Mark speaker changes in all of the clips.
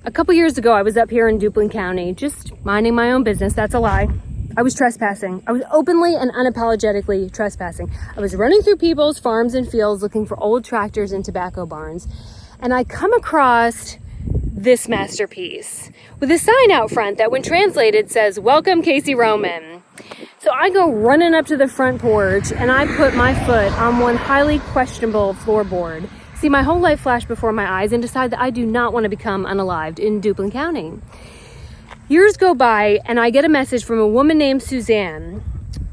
Speaker 1: A couple years ago, I was up here in Duplin County, just minding my own business. That's a lie. I was trespassing. I was openly and unapologetically trespassing. I was running through people's farms and fields looking for old tractors and tobacco barns. And I come across this masterpiece with a sign out front that when translated says, "Welcome Casey Roman." So I go running up to the front porch and I put my foot on one highly questionable floorboard. See my whole life flash before my eyes and decide that I do not want to become unalived in Duplin County. Years go by and I get a message from a woman named Suzanne.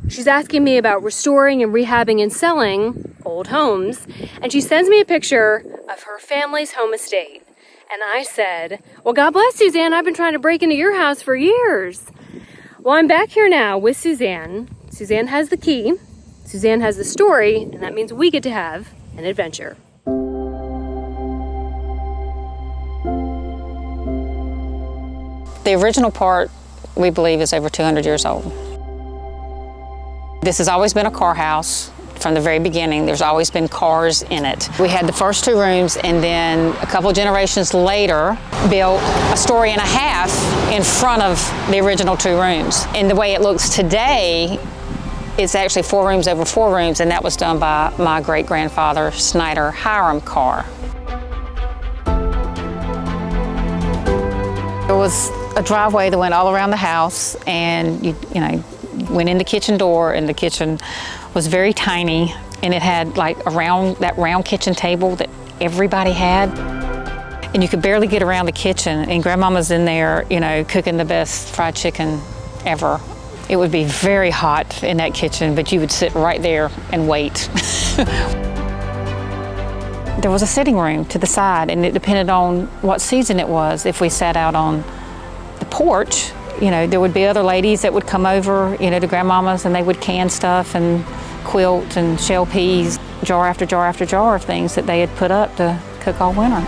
Speaker 1: She's asking me about restoring and rehabbing and selling old homes, and she sends me a picture of her family's home estate. And I said, "Well, God bless, Suzanne. I've been trying to break into your house for years." Well, I'm back here now with Suzanne. Suzanne has the key. Suzanne has the story, and that means we get to have an adventure.
Speaker 2: The original part, we believe, is over 200 years old. This has always been a car house. From the very beginning, there's always been cars in it. We had the first 2 rooms, and then a couple generations later, built a story and a half in front of the original 2 rooms. And the way it looks today, it's actually 4 rooms over 4 rooms, and that was done by my great-grandfather, Snyder Hiram Carr. There was a driveway that went all around the house, and you went in the kitchen door, and the kitchen was very tiny, and it had like that round kitchen table that everybody had, and you could barely get around the kitchen, and Grandmama's in there, cooking the best fried chicken ever. It would be very hot in that kitchen, but you would sit right there and wait. There was a sitting room to the side, and it depended on what season it was. If we sat out on the porch, there would be other ladies that would come over, to Grandmama's, and they would can stuff and quilt and shell peas, jar after jar after jar of things that they had put up to cook all winter.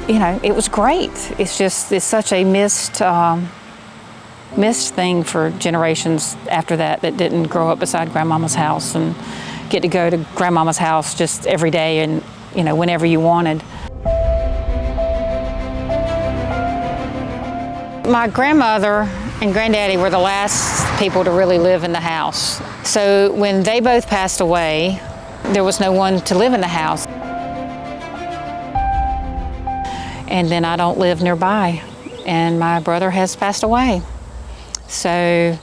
Speaker 2: It was great. It's such a missed thing for generations after that didn't grow up beside Grandmama's house and get to go to Grandmama's house just every day and, whenever you wanted. My grandmother and granddaddy were the last people to really live in the house. So when they both passed away, there was no one to live in the house. And then I don't live nearby, and my brother has passed away. So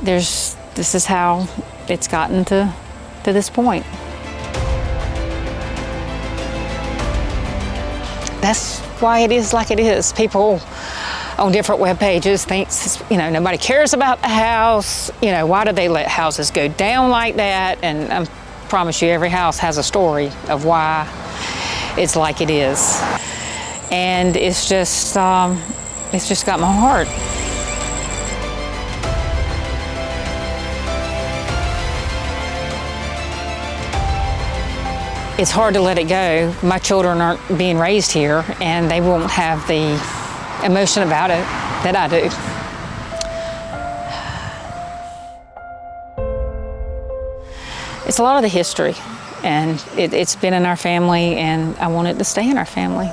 Speaker 2: this is how it's gotten to this point. That's why it is like it is. People on different web pages think, nobody cares about the house. Why do they let houses go down like that? And I promise you, every house has a story of why it's like it is. And it's just got my heart. It's hard to let it go. My children aren't being raised here, and they won't have the emotion about it that I do. It's a lot of the history, and it's been in our family, and I want it to stay in our family.